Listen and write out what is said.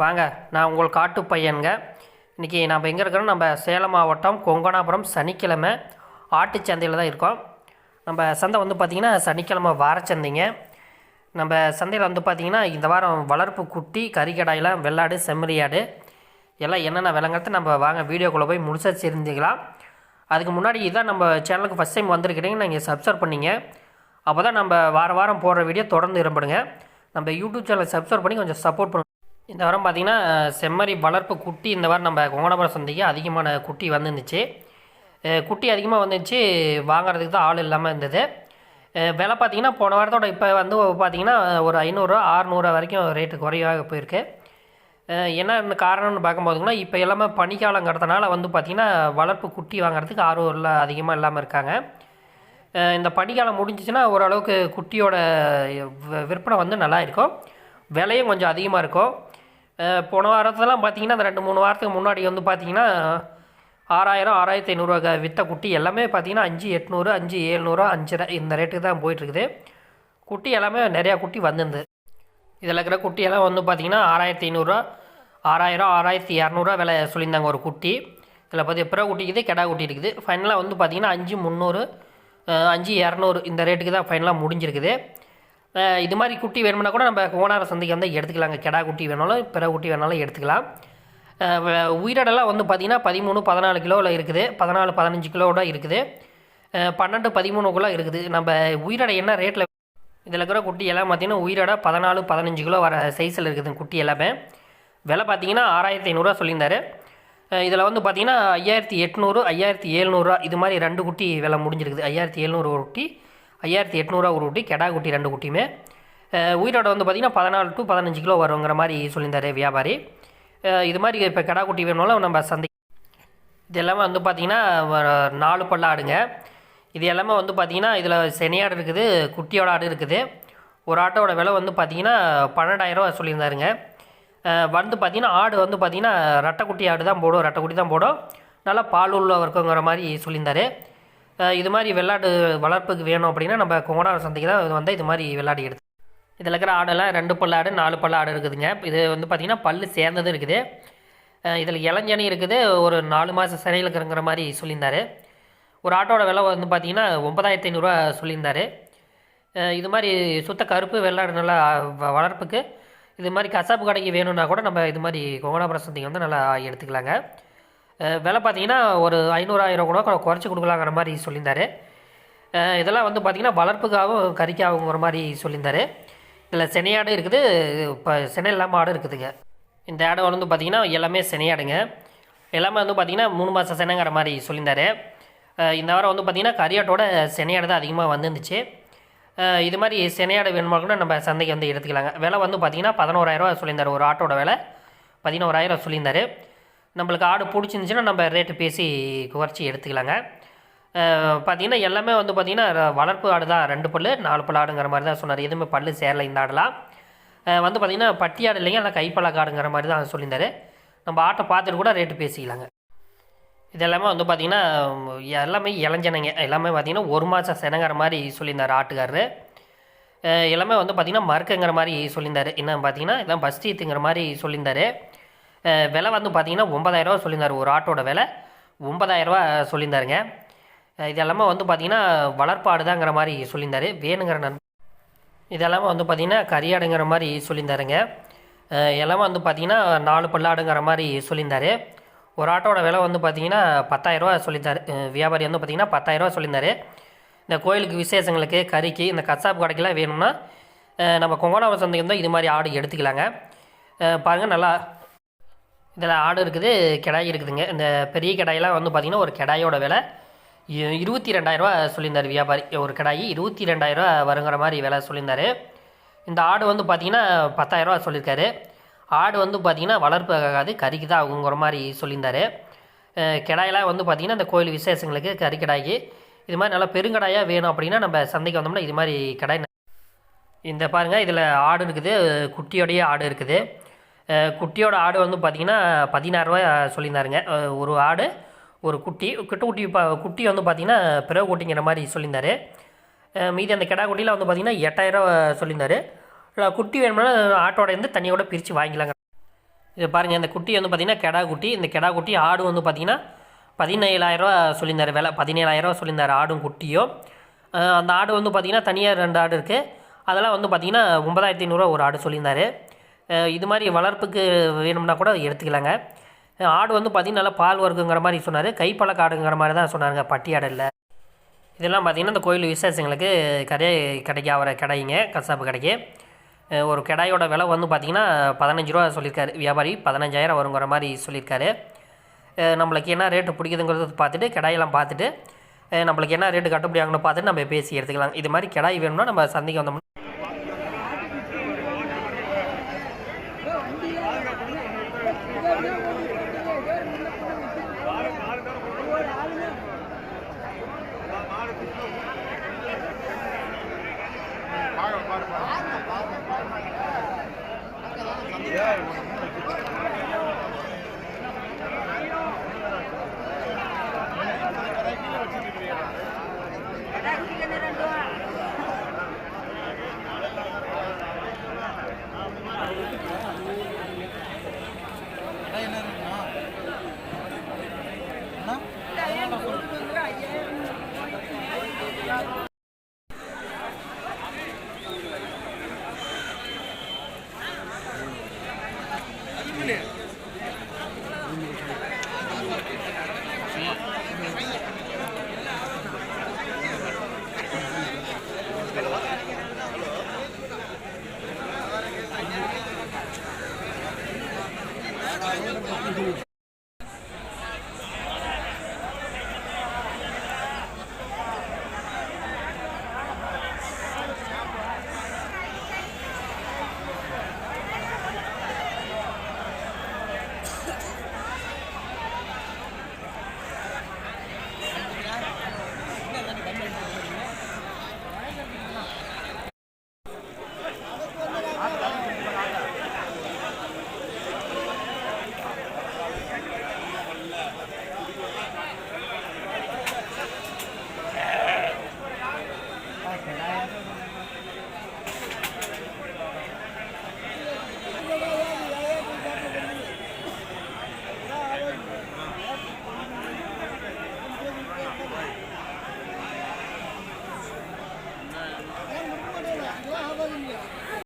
வாங்க, நான் உங்கள் காட்டு பையனுங்க. இன்றைக்கி நம்ம எங்கே இருக்கிறோம்? நம்ம சேலம் மாவட்டம் கொங்கனாபுரம் சனிக்கிழமை ஆட்டுச்சந்தையில் தான் இருக்கோம். நம்ம சந்தை வந்து பார்த்திங்கன்னா சனிக்கிழமை வாரச்சந்தைங்க. நம்ம சந்தையில் வந்து பார்த்திங்கன்னா இந்த வாரம் வளர்ப்பு குட்டி, கறிக்கடாயெல்லாம், வெள்ளாடு, செம்மறியாடு எல்லாம் என்னென்ன விலங்கிறது நம்ம வாங்க வீடியோக்குள்ளே போய் முழுசாக தெரிஞ்சுக்கலாம். அதுக்கு முன்னாடி இதான் நம்ம சேனலுக்கு ஃபஸ்ட் டைம் வந்திருக்கிறீங்க, நீங்கள் சப்ஸ்கிரைப் பண்ணிங்க. அப்போ தான் நம்ம வாரம் போடுற வீடியோ தொடர்ந்து இருப்படுங்க. நம்ம யூடியூப் சேனலை சப்ஸ்கிரைப் பண்ணி கொஞ்சம் சப்போர்ட் பண்ணுங்கள். இந்த வாரம் பார்த்திங்கன்னா செம்மறி வளர்ப்பு குட்டி இந்த வாரம் நம்ம கொங்கனாபுரம் சந்தைக்கு அதிகமான குட்டி வந்துருந்துச்சு. குட்டி அதிகமாக வந்துச்சு, வாங்குறதுக்கு தான் ஆள் இல்லாமல் இருந்தது. விலை பார்த்திங்கன்னா போன வாரத்தோட இப்போ வந்து பார்த்திங்கன்னா ஒரு 500 600 வரைக்கும் ரேட்டு குறைவாக போயிருக்கு. என்ன காரணம்னு பார்க்கும்போதுங்கன்னா இப்போ எல்லாமே பனிக்காலங்கிறதுனால வந்து பார்த்திங்கன்னா வளர்ப்பு குட்டி வாங்குறதுக்கு ஆர்வம் அதிகமாக இல்லாமல் இருக்காங்க. இந்த பனிக்காலம் முடிஞ்சிச்சுன்னா ஓரளவுக்கு குட்டியோட விற்பனை வந்து நல்லா இருக்கும், விலையும் கொஞ்சம் அதிகமாக இருக்கும். போன வாரத்தெல்லாம் பார்த்திங்கன்னா அந்த 2-3 வாரத்துக்கு முன்னாடி வந்து பார்த்திங்கன்னா 6000 6500 விற்ற குட்டி எல்லாமே பார்த்திங்கன்னா 5800 5700 5 இந்த ரேட்டுக்கு தான் போயிட்டுருக்குது. குட்டி எல்லாமே நிறையா குட்டி வந்துருந்து. இதில் இருக்கிற குட்டியெல்லாம் வந்து பார்த்திங்கன்னா 6500 6000 6200 விலை சொல்லியிருந்தாங்க ஒரு குட்டி. இதில் பார்த்து பிற குட்டி இருக்குது, கெடா குட்டி இருக்குது. ஃபைனலாக வந்து பார்த்திங்கன்னா 5300 5200 இந்த ரேட்டுக்கு தான் ஃபைனலாக முடிஞ்சிருக்குது. இது மாதிரி குட்டி வேணும்னா கூட நம்ம கொங்கனாபுரம் சந்தைக்கு வந்து எடுத்துக்கலாங்க. கெடா குட்டி வேணாலும் பிற குட்டி வேணாலும் எடுத்துக்கலாம். உயிரிடெல்லாம் வந்து பார்த்திங்கன்னா 13-14 கிலோவில் இருக்குது, 14-15 கிலோவோட இருக்குது, 12-13 இருக்குது. நம்ம உயிரிடை என்ன ரேட்டில் இதில் இருக்கிற குட்டி எல்லாம் பார்த்திங்கன்னா உயிரிடை 14-15 கிலோ வர சைஸில் இருக்குது குட்டி எல்லாமே. விலை பார்த்திங்கன்னா 6500 சொல்லியிருந்தார். இதில் வந்து பார்த்திங்கன்னா 5800 5700 இது மாதிரி 2 குட்டி விலை முடிஞ்சிருக்குது. 5700 ஒரு குட்டி, 5800 ஒரு குட்டி, கெடா குட்டி 2 குட்டியுமே. உயிரோட வந்து பார்த்திங்கன்னா 14-15 கிலோ வருங்கிற மாதிரி சொல்லியிருந்தார் வியாபாரி. இது மாதிரி இப்போ கெடா குட்டி வேணும்னாலும் நம்ம சந்தை. இது எல்லாமே வந்து பார்த்திங்கன்னா 4 பல்ல ஆடுங்க. இது எல்லாமே வந்து பார்த்திங்கன்னா இதில் செனையாடு இருக்குது, குட்டியோட ஆடு இருக்குது. ஒரு ஆட்டோட விலை வந்து பார்த்திங்கன்னா 12000 சொல்லியிருந்தாருங்க. வந்து பார்த்திங்கன்னா ஆடு வந்து பார்த்திங்கன்னா ரெட்டைக்குட்டி ஆடு தான் போடும், ரெட்டைக்குட்டி தான் போடும், நல்லா பால் உள்ள இருக்குங்கிற மாதிரி சொல்லியிருந்தார். இது மாதிரி வெள்ளாடு வளர்ப்புக்கு வேணும் அப்படின்னா நம்ம கொங்கனாபுரம் சந்தைக்கு தான் வந்து இது மாதிரி வெள்ளாடு எடுத்து. இதில் இருக்கிற ஆடெல்லாம் 2 பல்ல ஆடு 4 பல்ல ஆடு இருக்குதுங்க. இது வந்து பார்த்திங்கன்னா பல் சேர்ந்ததும் இருக்குது. இதில் இளஞ்சனி இருக்குது, ஒரு 4 மாதம் சிறையில் இருக்கிறங்கிற மாதிரி சொல்லியிருந்தார். ஒரு ஆட்டோட விலை வந்து பார்த்திங்கன்னா 9500 சொல்லியிருந்தார். இது மாதிரி சுத்த கருப்பு வெள்ளாடு நல்லா வளர்ப்புக்கு இது மாதிரி கசாப்பு கடைக்கு வேணும்னா கூட நம்ம இது மாதிரி கொங்கனாபுரம் சந்தைக்கு வந்து நல்லா எடுத்துக்கலாங்க. விலை பார்த்திங்கன்னா ஒரு 500-1000 கூட குறைச்சி கொடுக்கலாங்கிற மாதிரி சொல்லியிருந்தார். இதெல்லாம் வந்து பார்த்திங்கன்னா வளர்ப்புக்காகவும் கறிக்காகுங்கிற மாதிரி சொல்லியிருந்தார். இதில் செனையாடு இருக்குது, இப்போ செனை இல்லாமல் ஆடு இருக்குதுங்க. இந்த ஆடு வந்து பார்த்திங்கன்னா எல்லாமே செனையாடுங்க. எல்லாமே வந்து பார்த்திங்கன்னா 3 மாதம் செனைங்கிற மாதிரி சொல்லியிருந்தார். இந்த வாரம் வந்து பார்த்திங்கன்னா கறியாட்டோட செனையாடு தான் அதிகமாக வந்துருந்துச்சு. இது மாதிரி செனையாடு வேணுமா கூட நம்ம சந்தைக்கு வந்து எடுத்துக்கலாங்க. விலை வந்து பார்த்திங்கன்னா 11000 சொல்லியிருந்தார். ஒரு ஆட்டோட விலை 11000 சொல்லியிருந்தார். நம்மளுக்கு ஆடு பிடிச்சிருந்துச்சின்னா நம்ம ரேட்டு பேசி குறைச்சி எடுத்துக்கலாங்க. பார்த்திங்கன்னா எல்லாமே வந்து பார்த்திங்கன்னா வளர்ப்பு ஆடு தான், 2 பல் 4 பல் ஆடுங்கிற மாதிரி தான் சொன்னார். எதுவுமே பல் சேரலை இந்த ஆடெல்லாம். வந்து பார்த்திங்கன்னா பட்டி ஆடு இல்லைங்க, எல்லாம் கைப்பழக்க ஆடுங்கிற மாதிரி தான் சொல்லியிருந்தார். நம்ம ஆட்டை பார்த்துட்டு கூட ரேட்டு பேசிக்கலாங்க. இது எல்லாமே வந்து பார்த்திங்கன்னா எல்லாமே இளஞ்சனைங்க. எல்லாமே பார்த்திங்கன்னா 1 மாதம் செனங்கிற மாதிரி சொல்லியிருந்தார் ஆட்டுக்காரரு. எல்லாமே வந்து பார்த்திங்கன்னா மறுக்குங்கிற மாதிரி சொல்லியிருந்தார். என்ன பார்த்திங்கன்னா இதான் பஸ்ட் ஈத்துங்கிற மாதிரி சொல்லியிருந்தார். விலை வந்து பார்த்திங்கன்னா 9000 சொல்லியிருந்தார். ஒரு ஆட்டோட விலை 9000 சொல்லியிருந்தாருங்க. இது எல்லாமே வந்து பார்த்திங்கன்னா வளர்ப்பாடு தாங்கிற மாதிரி சொல்லியிருந்தார். வேணுங்கிற இதெல்லாமே வந்து பார்த்திங்கன்னா கறியாடுங்கிற மாதிரி சொல்லியிருந்தாருங்க. எல்லாமே வந்து பார்த்திங்கன்னா 4 பல்லாடுங்கிற மாதிரி சொல்லியிருந்தார். ஒரு ஆட்டோட விலை வந்து பார்த்திங்கன்னா 10000 சொல்லியிருந்தார். வியாபாரி வந்து பார்த்திங்கன்னா 10000 சொல்லியிருந்தார். இந்த கோயிலுக்கு விசேஷங்களுக்கு கறிக்கு இந்த கசாப்பு கடைக்கெல்லாம் வேணும்னா நம்ம கொங்கனாபுரம் சந்தைக்கு வந்து இது மாதிரி ஆடு எடுத்துக்கலாங்க. பாருங்கள், நல்லா இதில் ஆடு இருக்குது, கிடாய் இருக்குதுங்க. இந்த பெரிய கிடாயெல்லாம் வந்து பார்த்திங்கன்னா ஒரு கிடாயோட விலை 22000 சொல்லியிருந்தார் வியாபாரி. ஒரு கிடாயி 22000 வருங்கிற மாதிரி விலை சொல்லியிருந்தார். இந்த ஆடு வந்து பார்த்திங்கன்னா 10000 சொல்லியிருக்காரு. ஆடு வந்து பார்த்திங்கன்னா வளர்ப்பு ஆகாது, கறிக்கு தான் ஆகுங்கிற மாதிரி சொல்லியிருந்தார். கிடாயெல்லாம் வந்து பார்த்திங்கன்னா இந்த கோயில் விசேஷங்களுக்கு கறி கிடாய்க்கு இது மாதிரி நல்லா பெருங்கடாயாக வேணும் அப்படின்னா நம்ம சந்தைக்கு வந்தோம்னா இது மாதிரி கிடாய். இந்த பாருங்கள், இதில் ஆடு இருக்குது, குட்டியோடைய ஆடு இருக்குது. குட்டியோட ஆடு வந்து பார்த்திங்கன்னா 16000 சொல்லியிருந்தாருங்க. ஒரு ஆடு ஒரு குட்டி குட்டி வந்து பார்த்திங்கன்னா பிறகு குட்டிங்கிற மாதிரி சொல்லியிருந்தார். மீதி அந்த கிடா குட்டியில் வந்து பார்த்திங்கன்னா 8000 சொல்லியிருந்தார். குட்டி வேணும்னா ஆட்டோட இருந்து தனியோட பிரித்து வாங்கிக்கலாங்க. இது பாருங்கள், இந்த குட்டி வந்து பார்த்திங்கன்னா கெடா குட்டி. இந்த கெடா குட்டி ஆடு வந்து பார்த்திங்கன்னா 17,000 சொல்லியிருந்தார் விலை. 17,000 சொல்லியிருந்தார் ஆடும் குட்டியும். அந்த ஆடு வந்து பார்த்திங்கன்னா தனியாக 2 ஆடு இருக்குது. அதெல்லாம் வந்து பார்த்திங்கன்னா 9,500 ஒரு ஆடு சொல்லியிருந்தார். இது மாதிரி வளர்ப்புக்கு வேணும்னா கூட எடுத்துக்கலாங்க. ஆடு வந்து பார்த்திங்கன்னா நல்லா பால் வர்க்குங்கிற மாதிரி சொன்னார். கைப்பழக்க ஆடுங்கிற மாதிரி தான் சொன்னாருங்க, பட்டி ஆடு இல்லை. இதெல்லாம் பார்த்திங்கன்னா இந்த கோயில் விசேஷங்களுக்கு கடைக்கு ஆகிற கடைங்க, கசாப்பு கடைக்கு. ஒரு கடாயோட விலை வந்து பார்த்திங்கன்னா 15 ரூபா சொல்லியிருக்காரு வியாபாரி. 15,000 வருங்கிற மாதிரி சொல்லியிருக்காரு. நம்மளுக்கு என்ன ரேட்டு பிடிக்குதுங்கிறத பார்த்துட்டு, கடாயெல்லாம் பார்த்துட்டு நம்மளுக்கு என்ன ரேட்டு கட்டுப்படி ஆகணும்னு பார்த்துட்டு நம்ம பேசி எடுத்துக்கலாம். இது மாதிரி கடாய் வேணும்னா நம்ம சந்தைக்கு வந்தோம்னா